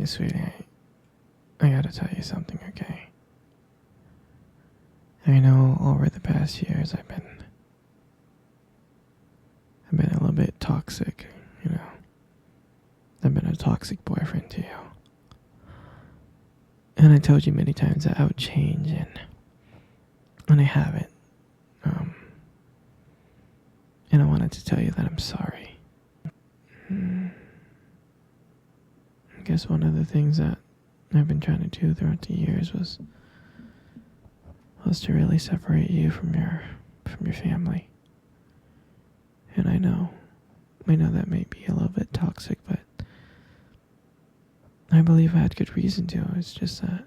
Hey, sweetie, I gotta tell you something, okay? I know over the past years I've been a little bit toxic, you know. I've been a toxic boyfriend to you. And I told you many times that I would change, and I haven't. Um, and I wanted to tell you that I'm sorry. I guess one of the things that I've been trying to do throughout the years was to really separate you from your family. And I know that may be a little bit toxic, but I believe I had good reason to. It's just that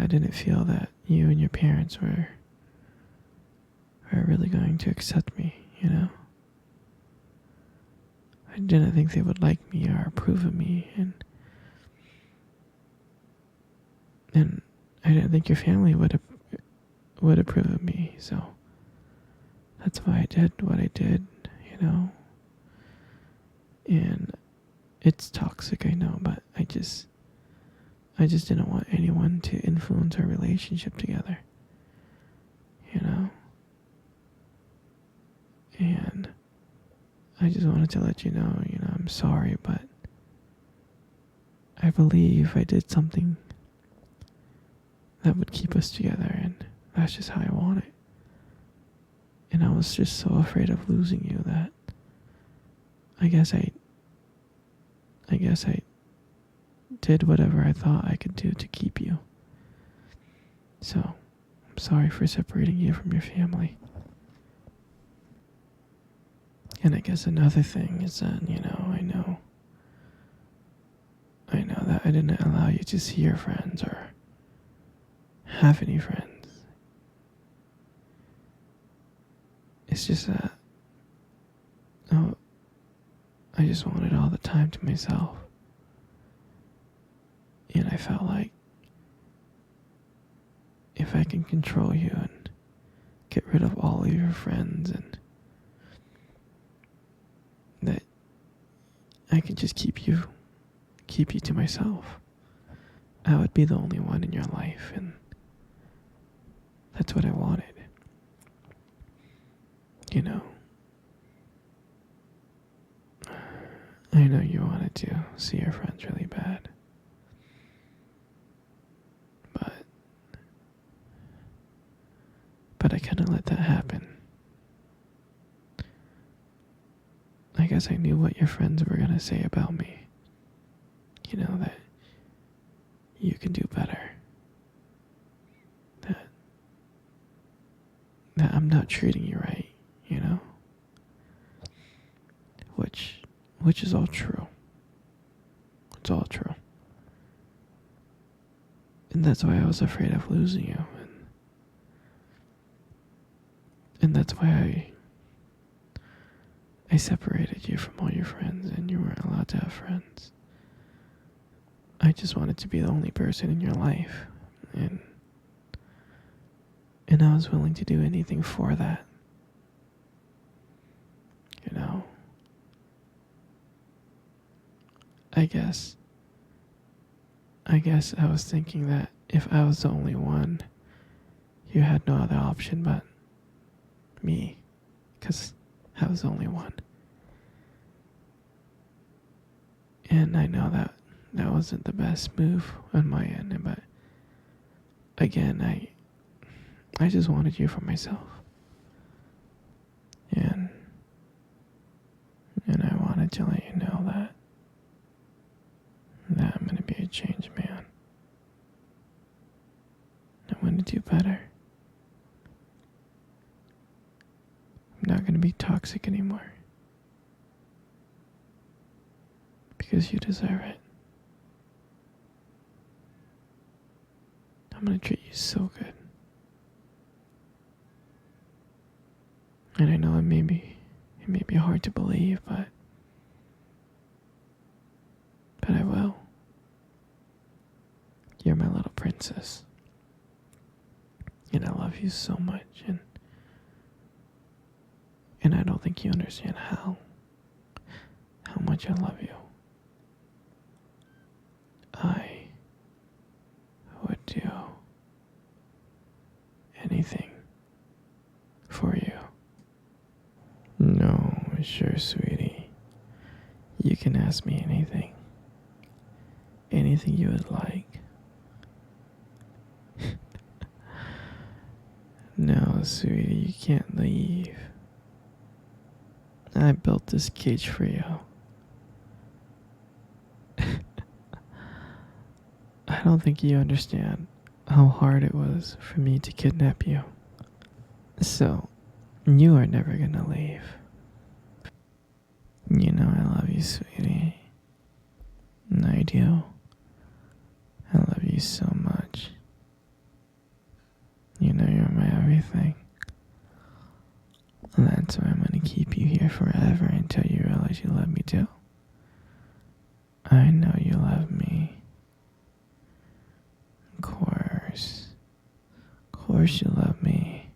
I didn't feel that you and your parents were really going to accept me, you know? I didn't think they would like me or approve of me, and I didn't think your family would approve of me, so that's why I did what I did, you know? And it's toxic, I know, but I just didn't want anyone to influence our relationship together, you know? And I just wanted to let you know, I'm sorry, but I believe I did something that would keep us together, and that's just how I want it. And I was just so afraid of losing you that I guess I did whatever I thought I could do to keep you. So, I'm sorry for separating you from your family. And I guess another thing is that, I know that I didn't allow you to see your friends or have any friends. It's just that, I just wanted all the time to myself. And I felt like if I can control you and get rid of all of your friends, and that I could just keep you to myself, I would be the only one in your life, and that's what I wanted. You know, I know you wanted to see your friends really bad, but I couldn't let that happen. I guess I knew what your friends were gonna say about me. That you can do better. That I'm not treating you right, Which is all true. It's all true. And that's why I was afraid of losing you. And that's why I separated you from all your friends, and you weren't allowed to have friends. I just wanted to be the only person in your life, and I was willing to do anything for that. I guess I was thinking that if I was the only one, you had no other option but me, because I was the only one. And I know that wasn't the best move on my end, but again, I just wanted you for myself. And I wanted to let you know that I'm going to be a changed man. I'm going to do better. I'm not going to be toxic anymore. Because you deserve it. I'm going to treat you so good. And I know it may be hard to believe, but I will. You're my little princess. And I love you so much, and I don't think you understand how much I love you. Sure, sweetie. You can ask me anything. Anything you would like. No, sweetie, you can't leave. I built this cage for you. I don't think you understand how hard it was for me to kidnap you. So, you are never gonna leave. You know I love you, sweetie. And I do. I love you so much. You know you're my everything. And that's why I'm gonna keep you here forever until you realize you love me too. I know you love me. Of course. Of course you love me.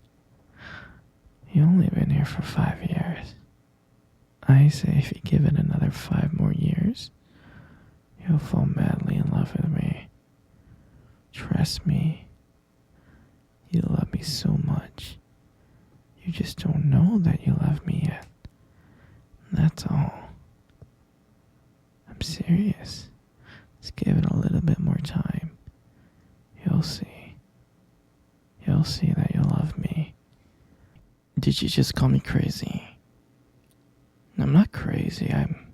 You only been here for 5 years. I say if you give it another 5 more years, you'll fall madly in love with me. Trust me. You love me so much. You just don't know that you love me yet. That's all. I'm serious. Just give it a little bit more time. You'll see. You'll see that you love me. Did you just call me crazy? I'm not crazy. I'm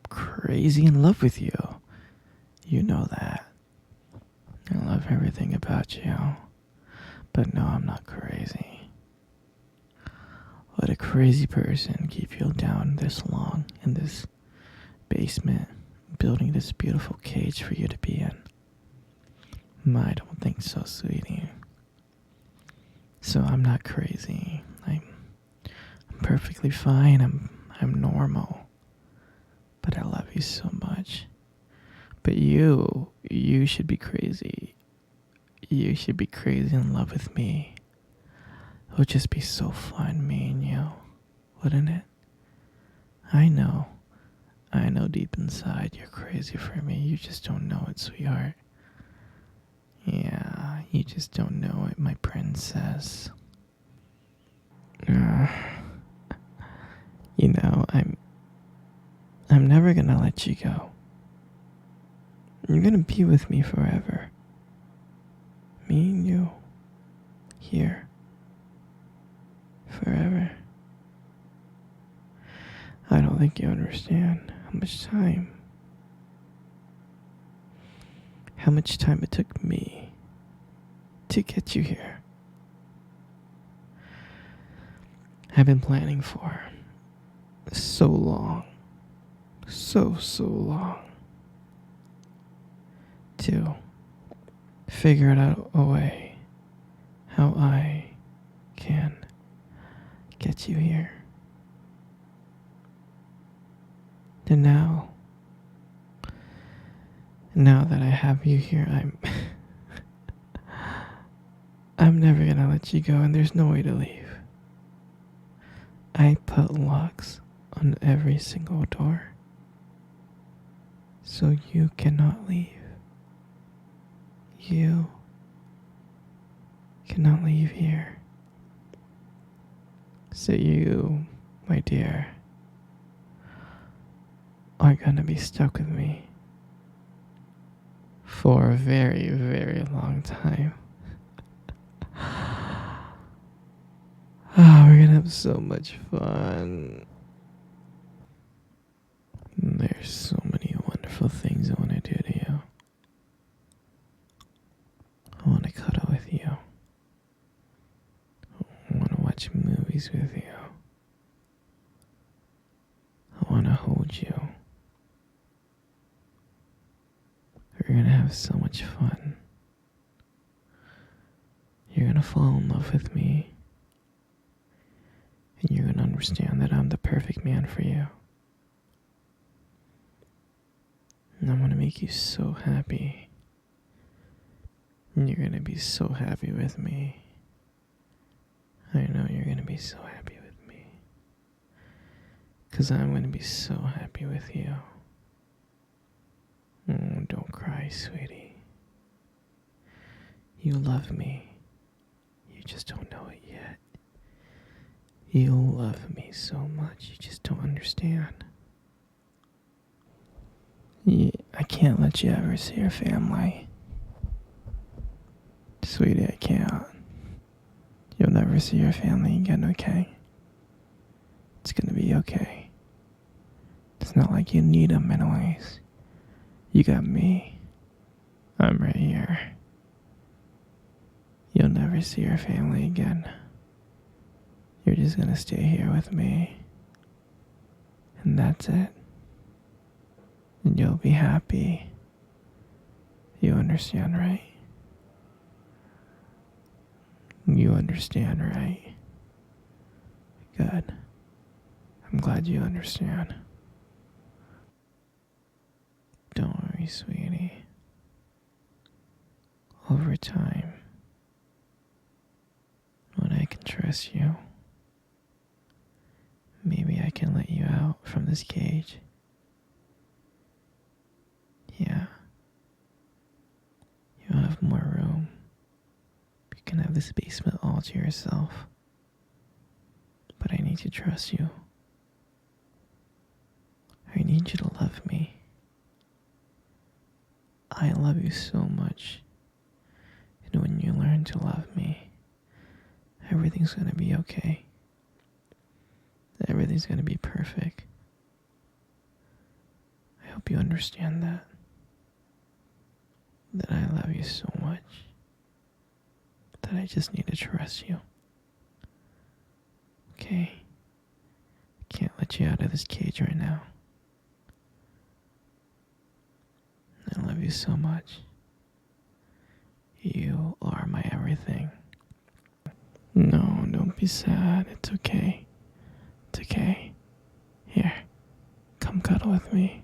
crazy in love with you. You know that. I love everything about you. But no, I'm not crazy. Would a crazy person keep you down this long in this basement, building this beautiful cage for you to be in? I don't think so, sweetie. So I'm not crazy. I'm perfectly fine. I'm normal. But I love you so much. But you should be crazy. You should be crazy in love with me. It would just be so fun, me and you, wouldn't it? I know deep inside you're crazy for me. You just don't know it, sweetheart. Yeah, you just don't know it, my princess. You know, I'm never gonna let you go. You're gonna be with me forever. Me and you. Here. Forever. I don't think you understand how much time it took me to get you here. I've been planning for so long, so long, to figure out a way how I can get you here. And now that I have you here, I'm never gonna let you go, and there's no way to leave. I put locks on every single door, so you cannot leave. You cannot leave here. So you, my dear, are gonna be stuck with me for a very, very long time. Oh, we're gonna have so much fun. There's so many wonderful things I want to do to you. I want to cuddle with you. I want to watch movies with you. I want to hold you. We're gonna have so much fun. You're gonna fall in love with me. And you're gonna understand that I'm the perfect man for you. And I'm gonna make you so happy. And you're gonna be so happy with me. I know you're gonna be so happy with me. 'Cause I'm gonna be so happy with you. Oh, don't cry, sweetie. You love me. You just don't know it yet. You love me so much, you just don't understand. I can't let you ever see your family. Sweetie, I can't. You'll never see your family again, okay? It's gonna be okay. It's not like you need them anyways. You got me. I'm right here. You'll never see your family again. You're just gonna stay here with me. And that's it. And you'll be happy. You understand, right? You understand, right? Good. I'm glad you understand. Don't worry, sweetie. Over time, when I can trust you, maybe I can let you out from this cage. Yeah. You'll have more room. You can have this basement all to yourself. But I need to trust you. I need you to love me. I love you so much. And when you learn to love me, everything's gonna be okay. Everything's gonna be perfect. I hope you understand that. That I love you so much. That I just need to trust you. Okay? I can't let you out of this cage right now. I love you so much. You are my everything. No, don't be sad. It's okay. It's okay. Here, come cuddle with me.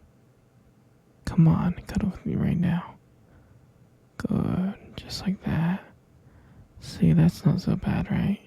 Come on, cuddle with me right now. Good, just like that. See, that's not so bad, right?